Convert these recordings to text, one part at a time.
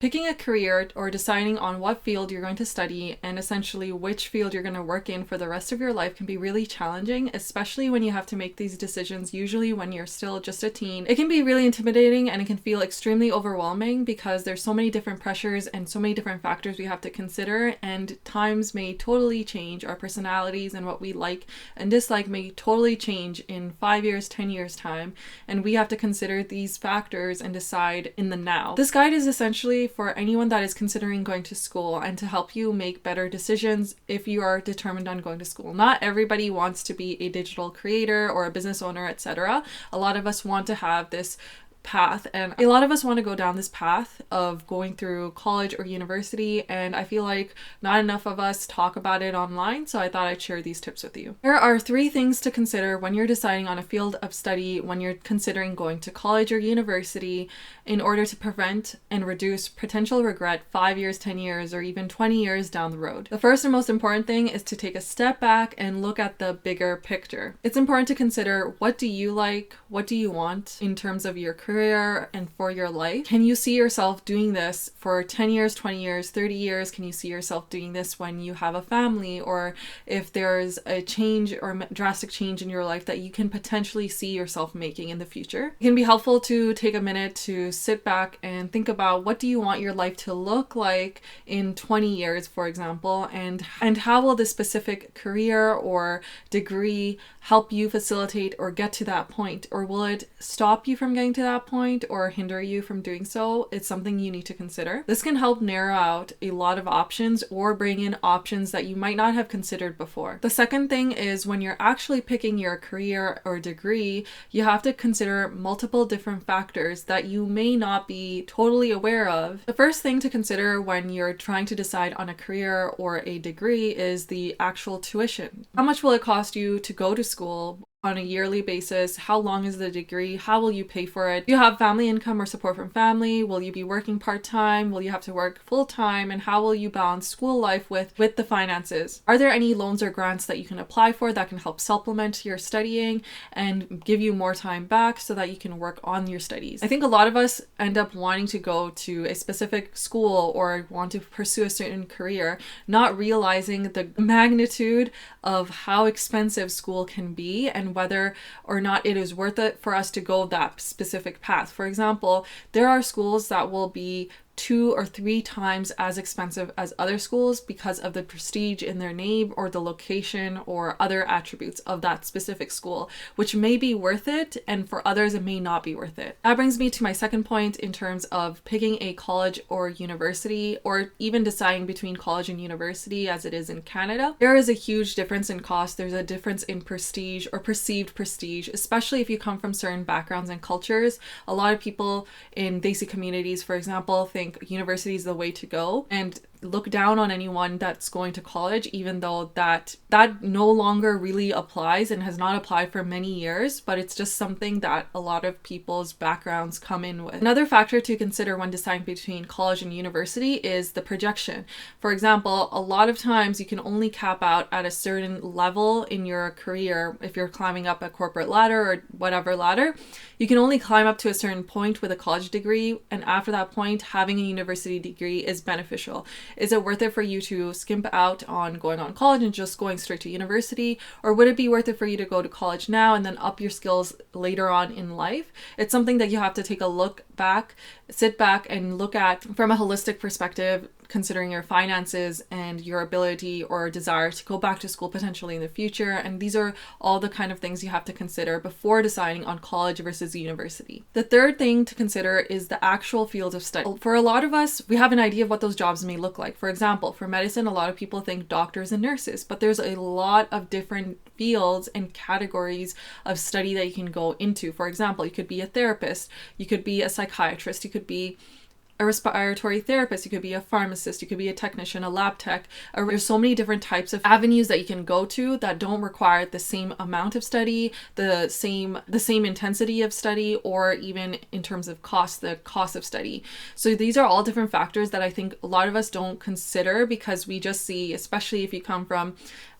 Picking a career or deciding on what field you're going to study and essentially which field you're going to work in for the rest of your life can be really challenging, especially when you have to make these decisions usually when you're still just a teen. It can be really intimidating and it can feel extremely overwhelming because there's so many different pressures and so many different factors we have to consider, and times may totally change. Our personalities and what we like and dislike may totally change in 5 years, 10 years time, and we have to consider these factors and decide in the now. This guide is essentially for anyone that is considering going to school and to help you make better decisions if you are determined on going to school. Not everybody wants to be a digital creator or a business owner, etc. A lot of us want to have this path, and a lot of us want to go down this path of going through college or university, and I feel like not enough of us talk about it online, so I thought I'd share these tips with you. There are 3 things to consider when you're deciding on a field of study when you're considering going to college or university in order to prevent and reduce potential regret 5 years, 10 years, or even 20 years down the road. The first and most important thing is to take a step back and look at the bigger picture. It's important to consider, what do you like? What do you want in terms of your career and for your life? Can you see yourself doing this for 10 years, 20 years, 30 years? Can you see yourself doing this when you have a family, or if there's a change or drastic change in your life that you can potentially see yourself making in the future? It can be helpful to take a minute to sit back and think about, what do you want your life to look like in 20 years, for example, and how will this specific career or degree help you facilitate or get to that point, or will it stop you from getting to that point or hinder you from doing so? It's something you need to consider. This can help narrow out a lot of options or bring in options that you might not have considered before. The second thing is, when you're actually picking your career or degree, you have to consider multiple different factors that you may not be totally aware of. The first thing to consider when you're trying to decide on a career or a degree is the actual tuition. How much will it cost you to go to school on a yearly basis? How long is the degree? How will you pay for it? Do you have family income or support from family? Will you be working part-time? Will you have to work full-time? And how will you balance school life with the finances? Are there any loans or grants that you can apply for that can help supplement your studying and give you more time back so that you can work on your studies? I think a lot of us end up wanting to go to a specific school or want to pursue a certain career, not realizing the magnitude of how expensive school can be and whether or not it is worth it for us to go that specific path. For example, there are schools that will be 2 or 3 times as expensive as other schools because of the prestige in their name or the location or other attributes of that specific school, which may be worth it, and for others it may not be worth it. That brings me to my second point in terms of picking a college or university, or even deciding between college and university as it is in Canada. There is a huge difference in cost. There's a difference in prestige or perceived prestige, especially if you come from certain backgrounds and cultures. A lot of people in Desi communities, for example, think university is the way to go and look down on anyone that's going to college, even though that no longer really applies and has not applied for many years, but it's just something that a lot of people's backgrounds come in with. Another factor to consider when deciding between college and university is the projection. For example, a lot of times you can only cap out at a certain level in your career. If you're climbing up a corporate ladder or whatever ladder, you can only climb up to a certain point with a college degree, and after that point, having a university degree is beneficial. Is it worth it for you to skimp out on going on college and just going straight to university? Or would it be worth it for you to go to college now and then up your skills later on in life? It's something that you have to take a look back, sit back and look at from a holistic perspective, considering your finances and your ability or desire to go back to school potentially in the future. And these are all the kind of things you have to consider before deciding on college versus university. The third thing to consider is the actual field of study. For a lot of us, we have an idea of what those jobs may look like. For example, for medicine, a lot of people think doctors and nurses, but there's a lot of different fields and categories of study that you can go into. For example, you could be a therapist, you could be a psychiatrist, you could be a respiratory therapist, you could be a pharmacist, you could be a technician, a lab tech. There's so many different types of avenues that you can go to that don't require the same amount of study, the same intensity of study, or even in terms of cost, the cost of study. So these are all different factors that I think a lot of us don't consider because we just see, especially if you come from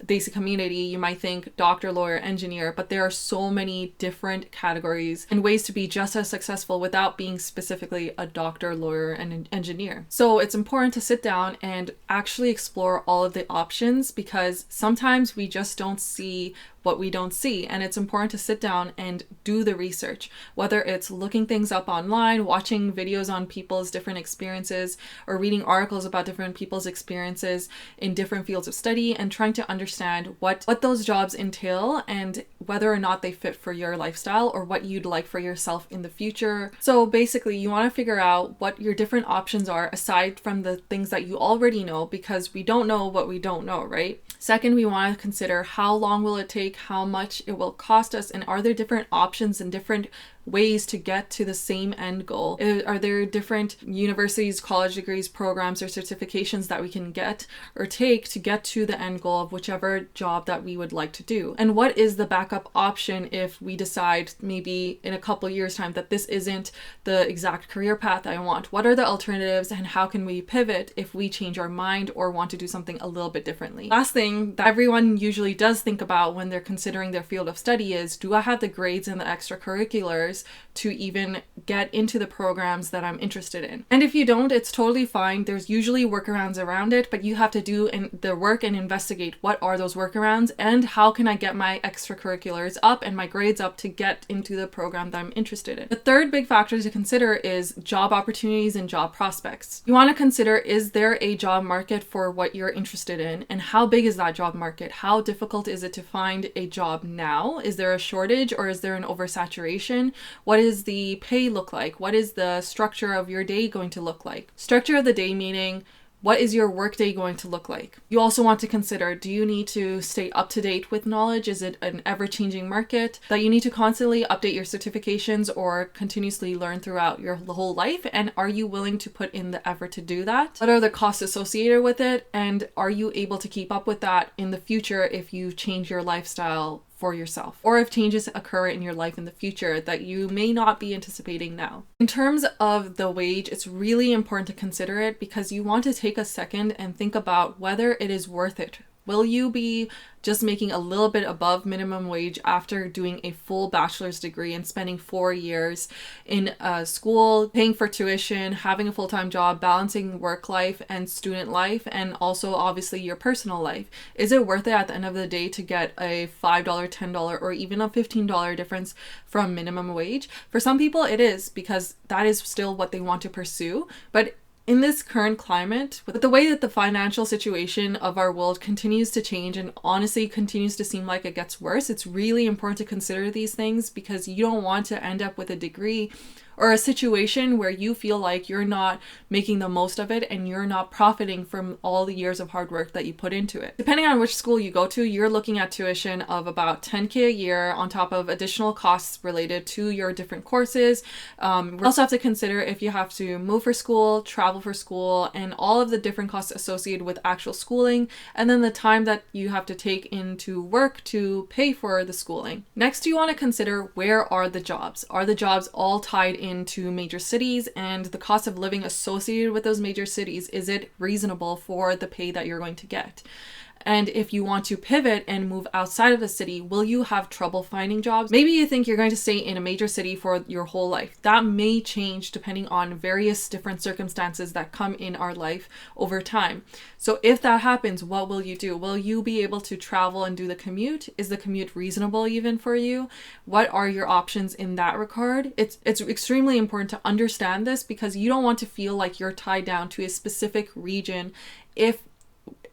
basic community, you might think doctor, lawyer, engineer, but there are so many different categories and ways to be just as successful without being specifically a doctor, lawyer, and an engineer. So it's important to sit down and actually explore all of the options, because sometimes we just don't see what we don't see. And it's important to sit down and do the research, whether it's looking things up online, watching videos on people's different experiences, or reading articles about different people's experiences in different fields of study, and trying to understand what those jobs entail and whether or not they fit for your lifestyle or what you'd like for yourself in the future. So basically, you want to figure out what your different options are aside from the things that you already know, because we don't know what we don't know, right? Second, we want to consider how long will it take, how much it will cost us, and are there different options and different ways to get to the same end goal? Are there different universities, college degrees, programs, or certifications that we can get or take to get to the end goal of whichever job that we would like to do? And what is the backup option if we decide maybe in a couple years time that this isn't the exact career path I want? What are the alternatives, and how can we pivot if we change our mind or want to do something a little bit differently? Last thing that everyone usually does think about when they're considering their field of study is, do I have the grades and the extracurriculars to even get into the programs that I'm interested in? And if you don't, it's totally fine. There's usually workarounds around it, but you have to do the work and investigate what are those workarounds and how can I get my extracurriculars up and my grades up to get into the program that I'm interested in. The third big factor to consider is job opportunities and job prospects. You want to consider, is there a job market for what you're interested in, and how big is that job market? How difficult is it to find a job now? Is there a shortage, or is there an oversaturation? What does the pay look like? What is the structure of your day going to look like? Structure of the day meaning, what is your workday going to look like? You also want to consider, do you need to stay up to date with knowledge? Is it an ever-changing market that you need to constantly update your certifications or continuously learn throughout your whole life? And are you willing to put in the effort to do that? What are the costs associated with it? And are you able to keep up with that in the future if you change your lifestyle for yourself, or if changes occur in your life in the future that you may not be anticipating now? In terms of the wage, it's really important to consider it, because you want to take a second and think about whether it is worth it. Will you be just making a little bit above minimum wage after doing a full bachelor's degree and spending 4 years in school, paying for tuition, having a full-time job, balancing work life and student life, and also obviously your personal life? Is it worth it at the end of the day to get a $5, $10, or even a $15 difference from minimum wage? For some people it is, because that is still what they want to pursue. But in this current climate, with the way that the financial situation of our world continues to change and honestly continues to seem like it gets worse, it's really important to consider these things, because you don't want to end up with a degree or a situation where you feel like you're not making the most of it and you're not profiting from all the years of hard work that you put into it. Depending on which school you go to, you're looking at tuition of about $10,000 a year on top of additional costs related to your different courses. We also have to consider if you have to move for school, travel for school, and all of the different costs associated with actual schooling, and then the time that you have to take into work to pay for the schooling. Next, you want to consider, where are the jobs? Are the jobs all tied into major cities, and the cost of living associated with those major cities, is it reasonable for the pay that you're going to get? And if you want to pivot and move outside of the city, will you have trouble finding jobs? Maybe you think you're going to stay in a major city for your whole life. That may change depending on various different circumstances that come in our life over time. So if that happens, what will you do? Will you be able to travel and do the commute? Is the commute reasonable even for you? What are your options in that regard? It's extremely important to understand this, because you don't want to feel like you're tied down to a specific region,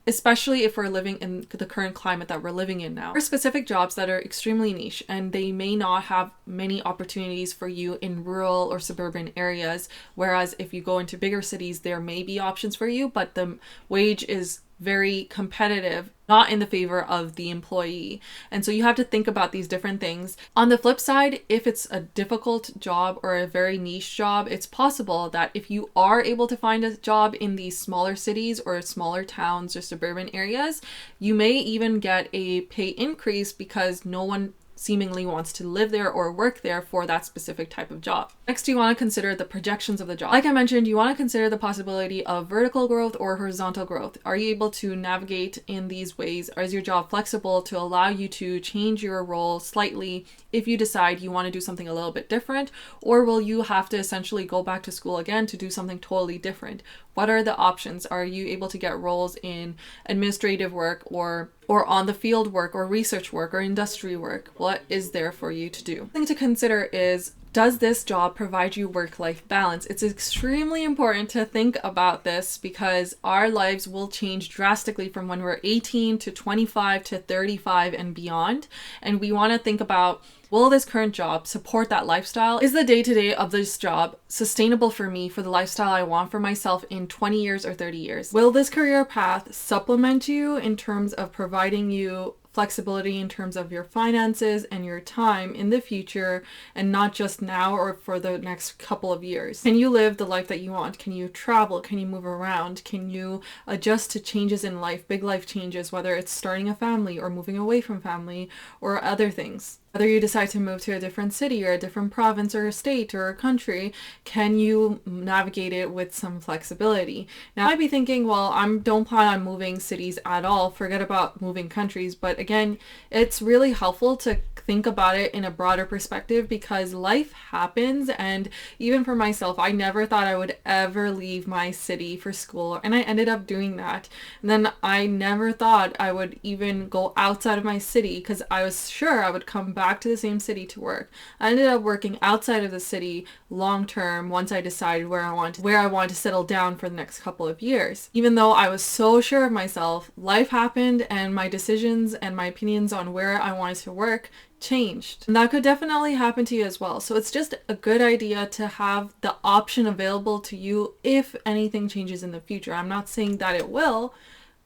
especially if we're living in the current climate that we're living in now. There are specific jobs that are extremely niche, and they may not have many opportunities for you in rural or suburban areas, whereas if you go into bigger cities, there may be options for you, but the wage is very competitive, not in the favor of the employee. And so you have to think about these different things. On the flip side, if it's a difficult job or a very niche job, it's possible that if you are able to find a job in these smaller cities or smaller towns or suburban areas, you may even get a pay increase, because no one seemingly wants to live there or work there for that specific type of job. Next, you want to consider the projections of the job. Like I mentioned, you want to consider the possibility of vertical growth or horizontal growth. Are you able to navigate in these ways? Or is your job flexible to allow you to change your role slightly if you decide you want to do something a little bit different? Or will you have to essentially go back to school again to do something totally different? What are the options? Are you able to get roles in administrative work or on the field work or research work or industry work? What is there for you to do? Thing to consider is, does this job provide you work-life balance? It's extremely important to think about this because our lives will change drastically from when we're 18 to 25 to 35 and beyond. And we want to think about, will this current job support that lifestyle? Is the day-to-day of this job sustainable for me for the lifestyle I want for myself in 20 years or 30 years? Will this career path supplement you in terms of providing you flexibility in terms of your finances and your time in the future, and not just now or for the next couple of years? Can you live the life that you want? Can you travel? Can you move around? Can you adjust to changes in life, big life changes, whether it's starting a family or moving away from family or other things? Whether you decide to move to a different city or a different province or a state or a country, can you navigate it with some flexibility? Now, I might be thinking, well, I don't plan on moving cities at all. Forget about moving countries. But again, it's really helpful to think about it in a broader perspective because life happens. And even for myself, I never thought I would ever leave my city for school. And I ended up doing that. And then I never thought I would even go outside of my city because I was sure I would come back to the same city to work. I ended up working outside of the city long term once I decided where I want to settle down for the next couple of years. Even though I was so sure of myself, life happened and my decisions and my opinions on where I wanted to work changed. And that could definitely happen to you as well. So it's just a good idea to have the option available to you if anything changes in the future. I'm not saying that it will,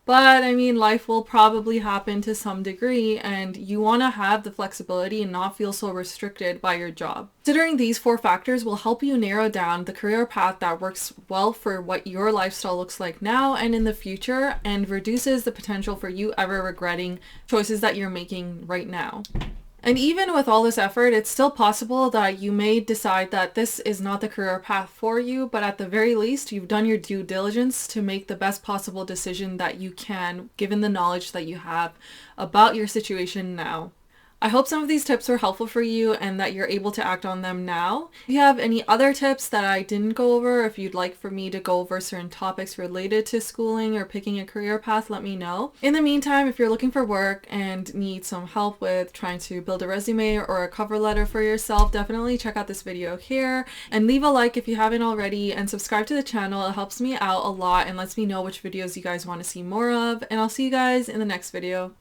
but I mean, life will probably happen to some degree and you want to have the flexibility and not feel so restricted by your job. Considering these 4 factors will help you narrow down the career path that works well for what your lifestyle looks like now and in the future, and reduces the potential for you ever regretting choices that you're making right now. And even with all this effort, it's still possible that you may decide that this is not the career path for you, but at the very least, you've done your due diligence to make the best possible decision that you can, given the knowledge that you have about your situation now. I hope some of these tips were helpful for you and that you're able to act on them now. If you have any other tips that I didn't go over, if you'd like for me to go over certain topics related to schooling or picking a career path, let me know. In the meantime, if you're looking for work and need some help with trying to build a resume or a cover letter for yourself, definitely check out this video here and leave a like if you haven't already, and subscribe to the channel. It helps me out a lot and lets me know which videos you guys want to see more of, and I'll see you guys in the next video.